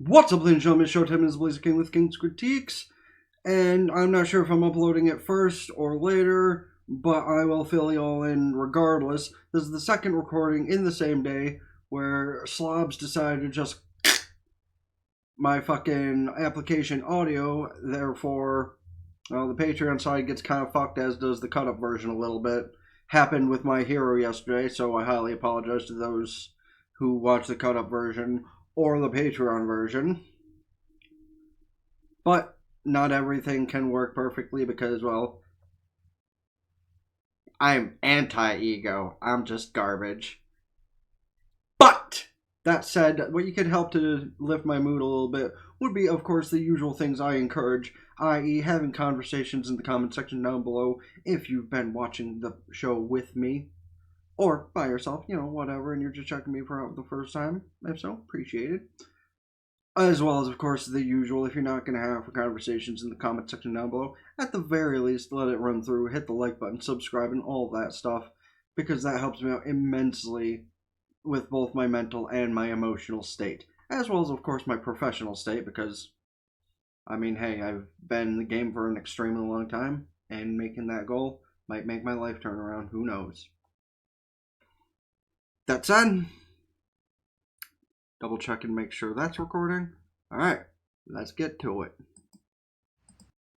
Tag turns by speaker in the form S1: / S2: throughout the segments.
S1: What's up, ladies and gentlemen? Showtime is Blazer King with King's Critiques, and I'm not sure if I'm uploading it first or later, but I will fill you all in regardless. This is the second recording in the same day where slobs decided to just my fucking application audio, therefore, well, the Patreon side gets kind of fucked, as does the cut-up version a little bit. Happened with my hero yesterday, so I highly apologize to those who watch the cut-up version or the Patreon version. But not everything can work perfectly because, well, I'm anti-ego. I'm just garbage. But that said, what you could help to lift my mood a little bit would be, of course, the usual things I encourage, i.e. having conversations in the comment section down below if you've been watching the show with me. Or by yourself, you know, whatever, and you're just checking me for out the first time. If so, appreciate it. As well as, of course, the usual, if you're not going to have conversations in the comment section down below, at the very least, let it run through, hit the like button, subscribe, and all that stuff, because that helps me out immensely with both my mental and my emotional state. As well as, of course, my professional state, because, I mean, hey, I've been in the game for an extremely long time, and making that goal might make my life turn around, who knows. That said, double check and make sure that's recording. Alright, let's get to it.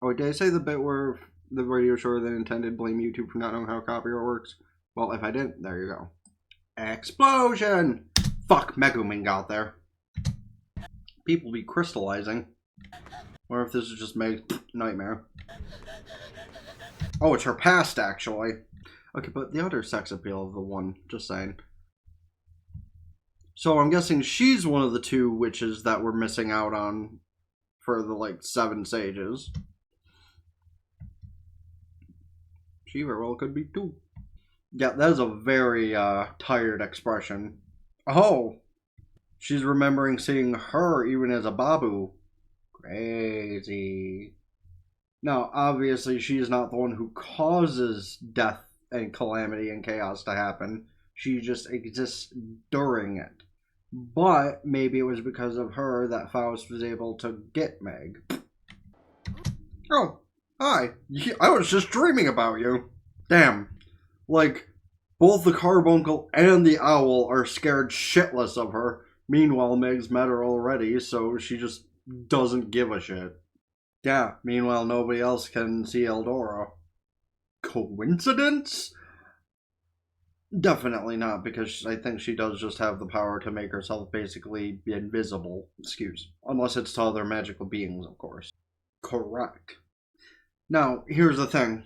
S1: Oh, did I say the bit where the radio show that intended blame YouTube for not knowing how copyright works? Well, if I didn't, there you go. Explosion! Fuck, Meguming got there. People be crystallizing. Or if this is just Meg's nightmare. Oh, it's her past, actually. Okay, but the other sex appeal of the one, just saying. So I'm guessing she's one of the two witches that we're missing out on for the, 7 sages. She very well could be too. Yeah, that is a very, tired expression. Oh! She's remembering seeing her even as a babu. Crazy. Now, obviously, she's not the one who causes death and calamity and chaos to happen. She just exists during it. But maybe it was because of her that Faust was able to get Meg. Oh, hi. I was just dreaming about you. Damn. Both the carbuncle and the owl are scared shitless of her. Meanwhile, Meg's met her already, so she just doesn't give a shit. Yeah, meanwhile, nobody else can see Eldora. Coincidence? Definitely not, because I think she does just have the power to make herself basically invisible. Unless it's to other magical beings, of course. Correct. Now, here's the thing.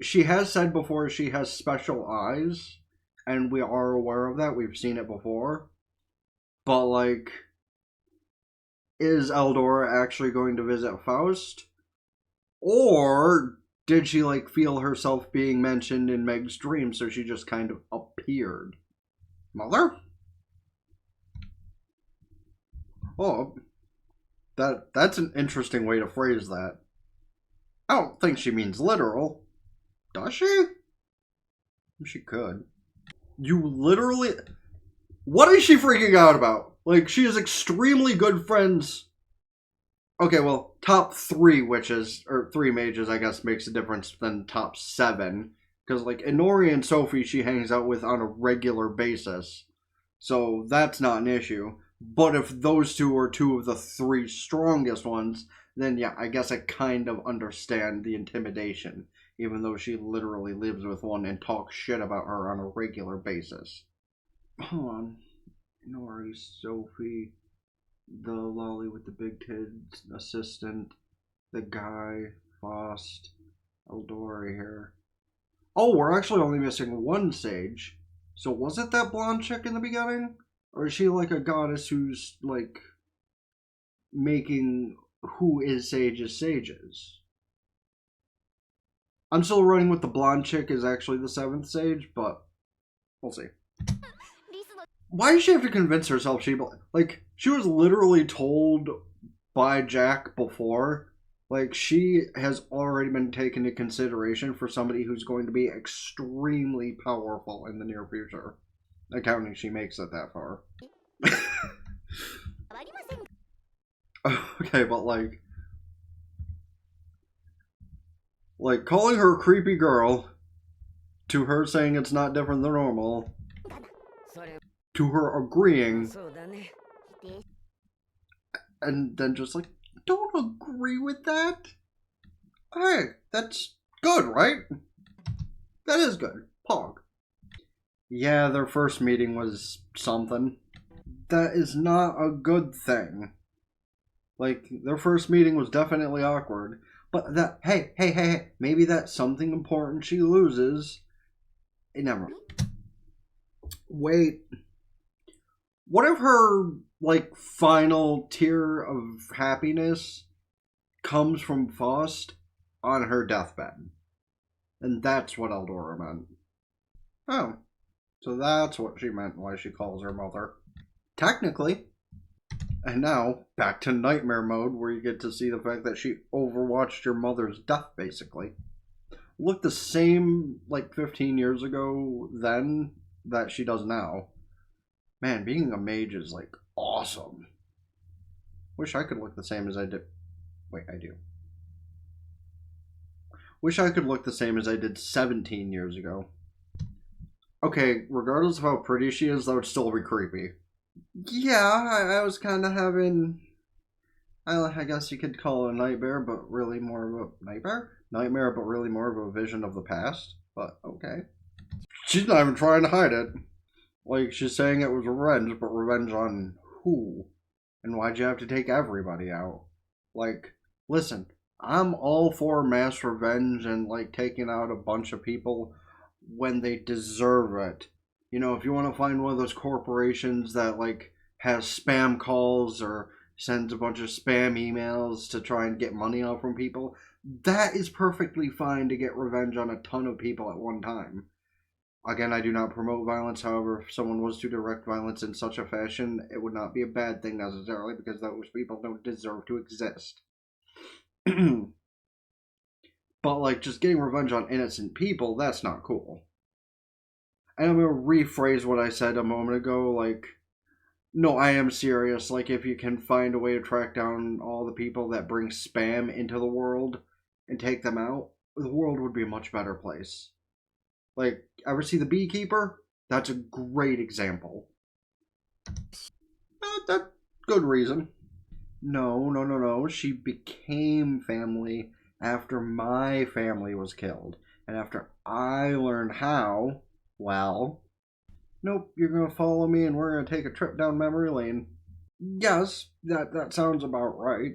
S1: She has said before she has special eyes, and we are aware of that. We've seen it before. But, is Eldora actually going to visit Faust? Or did she, feel herself being mentioned in Meg's dream, so she just kind of appeared? Mother? Oh, that's an interesting way to phrase that. I don't think she means literal. Does she? She could. You literally... What is she freaking out about? She is extremely good friends... Okay, well, top 3 witches, or 3 mages, I guess, makes a difference than top 7. Because, Inori and Sophie, she hangs out with on a regular basis. So, that's not an issue. But if those 2 are 2 of the 3 strongest ones, then yeah, I guess I kind of understand the intimidation. Even though she literally lives with one and talks shit about her on a regular basis. Hold on. Inori, Sophie... The lolly with the big tits, assistant, the guy, Faust, Eldora here. Oh, we're actually only missing 1 sage. So was it that blonde chick in the beginning? Or is she a goddess who's, making who is sages? I'm still running with the blonde chick is actually the 7th sage, but we'll see. Why does she have to convince herself she was literally told by Jack before, she has already been taken into consideration for somebody who's going to be extremely powerful in the near future. Accounting she makes it that far. Okay, but like calling her a creepy girl, to her saying it's not different than normal, to her agreeing, and then just like, don't agree with that? Hey, that's good, right? That is good. Pog. Yeah, their first meeting was something. That is not a good thing. Like, their first meeting was definitely awkward. But that, hey, maybe that's something important she loses. Never. Wait. What if her, like, final tier of happiness comes from Faust on her deathbed? And that's what Eldora meant. Oh. So that's what she meant why she calls her mother. Technically. And now, back to nightmare mode, where you get to see the fact that she overwatched your mother's death, basically. Looked the same, like, 15 years ago then that she does now. Man, being a mage is, like, awesome. Wish I could look the same as I did. Wait, I do. Wish I could look the same as I did 17 years ago. Okay, regardless of how pretty she is, that would still be creepy. Yeah, I was kind of having, I guess you could call it a nightmare, but really more of a nightmare? Nightmare, but really more of a vision of the past. But okay. She's not even trying to hide it. Like, she's saying it was revenge, but revenge on who? And why'd you have to take everybody out? Like, listen, I'm all for mass revenge and, like, taking out a bunch of people when they deserve it. You know, if you want to find one of those corporations that, like, has spam calls or sends a bunch of spam emails to try and get money out from people, that is perfectly fine to get revenge on a ton of people at one time. Again, I do not promote violence. However, if someone was to direct violence in such a fashion, it would not be a bad thing necessarily, because those people don't deserve to exist. But, like, just getting revenge on innocent people, that's not cool. And I'm going to rephrase what I said a moment ago, like, no, I am serious. Like, if you can find a way to track down all the people that bring spam into the world and take them out, the world would be a much better place. Like, ever see The Beekeeper? That's a great example. That good reason. No. She became family after my family was killed. And after I learned how, well, nope, you're going to follow me and we're going to take a trip down memory lane. Yes, that sounds about right.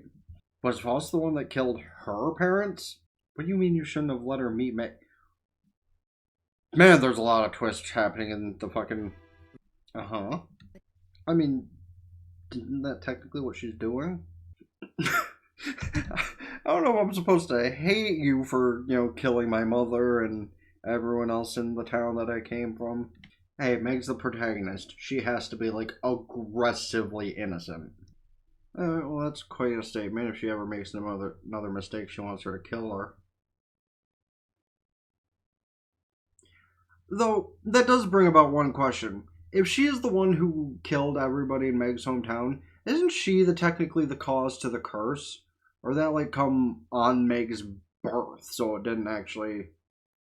S1: Was Faust the one that killed her parents? What do you mean you shouldn't have let her meet me? Man, there's a lot of twists happening in the fucking... Uh-huh. I mean, isn't that technically what she's doing? I don't know if I'm supposed to hate you for, killing my mother and everyone else in the town that I came from. Hey, Meg's the protagonist. She has to be, like, aggressively innocent. Well, that's quite a statement. If she ever makes another mistake, she wants her to kill her. Though, that does bring about one question. If she is the one who killed everybody in Meg's hometown, isn't she technically the cause to the curse? Or that, like, come on Meg's birth, so it didn't actually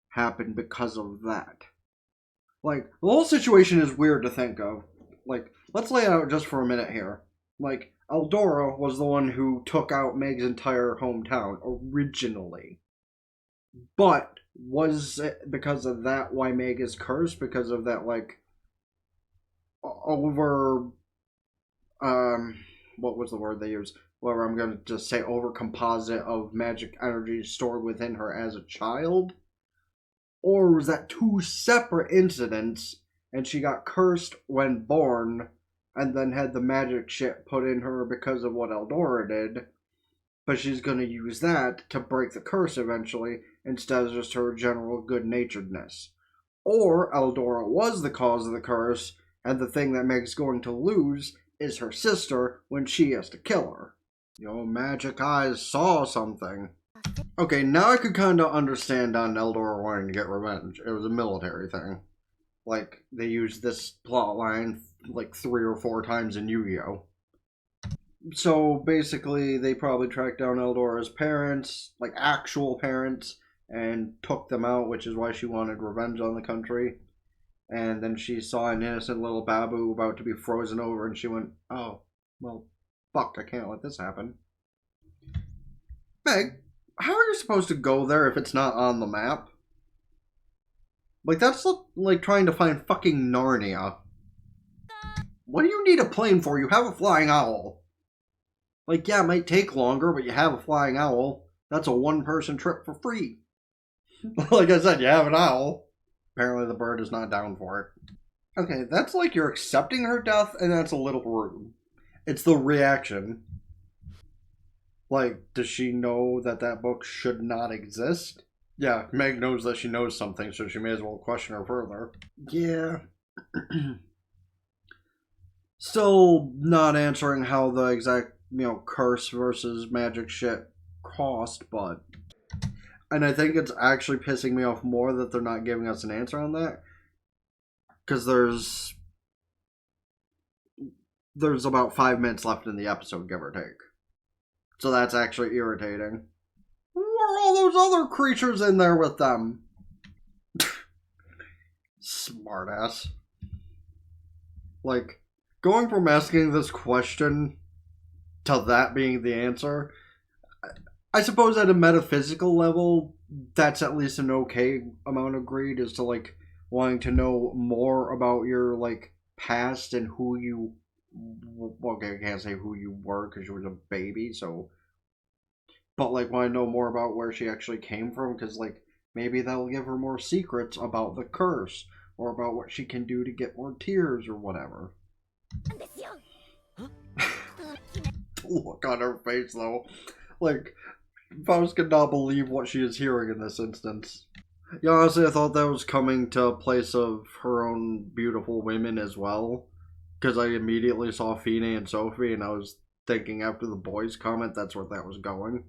S1: happen because of that? Like, the whole situation is weird to think of. Like, let's lay it out just for a minute here. Like, Eldora was the one who took out Meg's entire hometown originally. But was it because of that why Meg is cursed? Because of that, like, over, what was the word they used? Whatever, I'm gonna just say over composite of magic energy stored within her as a child? Or was that two separate incidents and she got cursed when born and then had the magic shit put in her because of what Eldora did? But she's gonna use that to break the curse eventually instead of just her general good-naturedness. Or Eldora was the cause of the curse, and the thing that Meg's going to lose is her sister when she has to kill her. Magic eyes saw something. Okay, now I could kind of understand on Eldora wanting to get revenge. It was a military thing. Like, they used this plot line like 3 or 4 times in Yu-Gi-Oh! So basically, they probably tracked down Eldora's parents, like actual parents, and took them out, which is why she wanted revenge on the country. And then she saw an innocent little babu about to be frozen over, and she went, "Oh, well, fuck! I can't let this happen." Meg, how are you supposed to go there if it's not on the map? Like that's like trying to find fucking Narnia. What do you need a plane for? You have a flying owl. Like, yeah, it might take longer, but you have a flying owl. That's a one-person trip for free. Like I said, you have an owl. Apparently the bird is not down for it. Okay, that's like you're accepting her death, and that's a little rude. It's the reaction. Like, does she know that that book should not exist? Yeah, Meg knows that she knows something, so she may as well question her further. Yeah. Still not answering how the exact, curse versus magic shit cost, but. And I think it's actually pissing me off more that they're not giving us an answer on that. Because there's about 5 minutes left in the episode, give or take. So that's actually irritating. Who are all those other creatures in there with them? Smartass. Like, going from asking this question to that being the answer, I suppose at a metaphysical level, that's at least an okay amount of greed, is to, like, wanting to know more about your, like, past and who you... Okay, I can't say who you were because you were a baby, so... But, like, want to know more about where she actually came from, because, like, maybe that'll give her more secrets about the curse, or about what she can do to get more tears, or whatever. The look on her face, though. Like, Faust could not believe what she is hearing in this instance. Yeah, honestly, I thought that was coming to a place of her own beautiful women as well. Because I immediately saw Fine and Sophie, and I was thinking after the boys' comment, that's where that was going.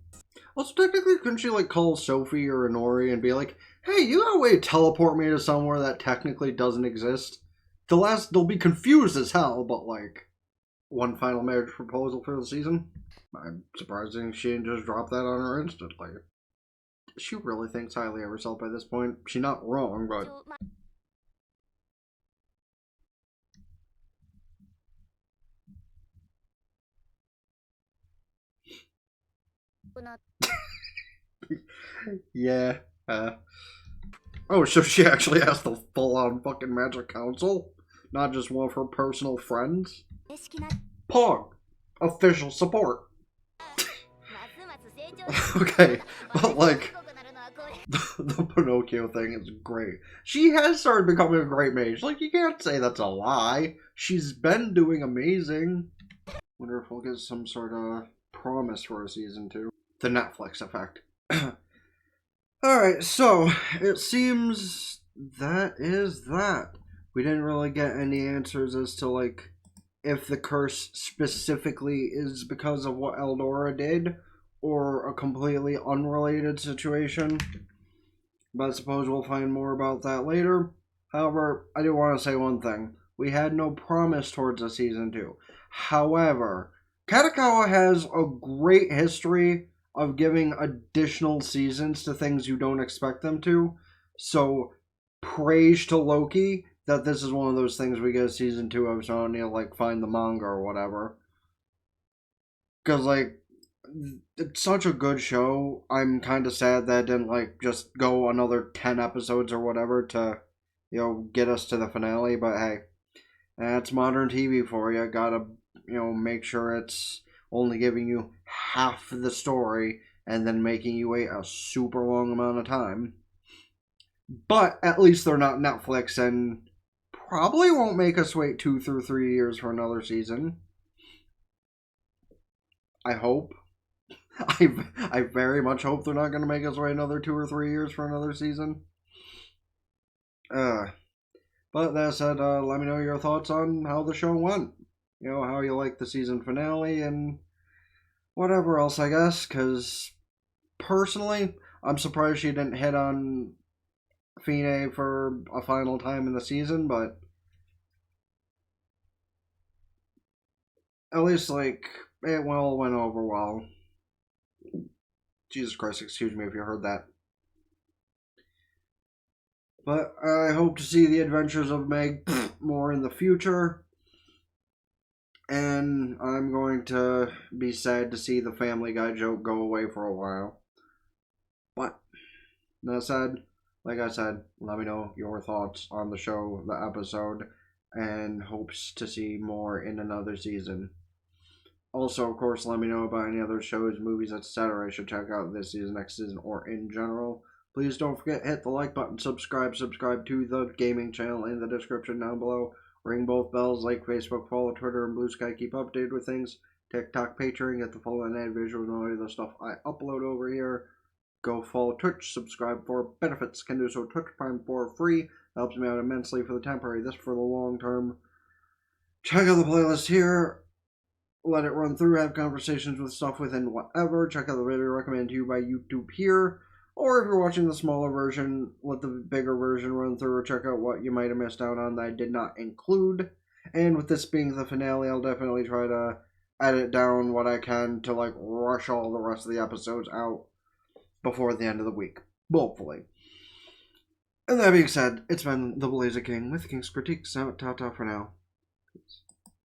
S1: Also, technically, couldn't she, like, call Sophie or Inori and be like, hey, you got a way to teleport me to somewhere that technically doesn't exist? They'll be confused as hell, but, like, one final marriage proposal for the season? I'm surprised she didn't just drop that on her instantly. She really thinks highly of herself by this point. She's not wrong, but... yeah. Oh, so she actually has the full-on fucking magic council? Not just one of her personal friends? Pog. Official support. Okay, but like... The Pinocchio thing is great. She has started becoming a great mage. Like, you can't say that's a lie. She's been doing amazing. Wonder if we'll get some sort of promise for a season 2. The Netflix effect. Alright, so it seems that is that. We didn't really get any answers as to, like, if the curse specifically is because of what Eldora did, or a completely unrelated situation. But I suppose we'll find more about that later. However, I do want to say one thing. We had no promise towards a season 2. However, Katakawa has a great history of giving additional seasons to things you don't expect them to. So, praise to Loki that this is one of those things we get a season 2 of, so I don't need to, like, find the manga or whatever. Because, like, it's such a good show. I'm kind of sad that it didn't, like, just go another 10 episodes or whatever to, get us to the finale. But hey, that's modern TV for you. Gotta, make sure it's only giving you half the story and then making you wait a super long amount of time. But at least they're not Netflix and probably won't make us wait 2 through 3 years for another season. I hope. I very much hope they're not going to make us wait another 2 or 3 years for another season. But that said, let me know your thoughts on how the show went. How you like the season finale and whatever else, I guess. Because personally, I'm surprised she didn't hit on Fine for a final time in the season, but at least, like, it well went over well. Jesus Christ, excuse me if you heard that. But I hope to see the adventures of Meg more in the future. And I'm going to be sad to see the Family Guy joke go away for a while. But, that said, like I said, let me know your thoughts on the show, the episode, and hopes to see more in another season. Also, of course, let me know about any other shows, movies, etc. I should check out this season, next season, or in general. Please don't forget, hit the like button, subscribe to the gaming channel in the description down below. Ring both bells, like Facebook, follow Twitter, and Blue Sky, keep updated with things. TikTok, Patreon, get the full and add visuals and all of the stuff I upload over here. Go follow Twitch, subscribe for benefits, can do so Twitch Prime for free. Helps me out immensely for the temporary, this for the long term. Check out the playlist here. Let it run through, have conversations with stuff within whatever. Check out the video recommended to you by YouTube here. Or if you're watching the smaller version, let the bigger version run through or check out what you might have missed out on that I did not include. And with this being the finale, I'll definitely try to edit down what I can to rush all the rest of the episodes out before the end of the week. Hopefully. And that being said, it's been the Blazer King with King's Critique. So, ta-ta for now. Peace.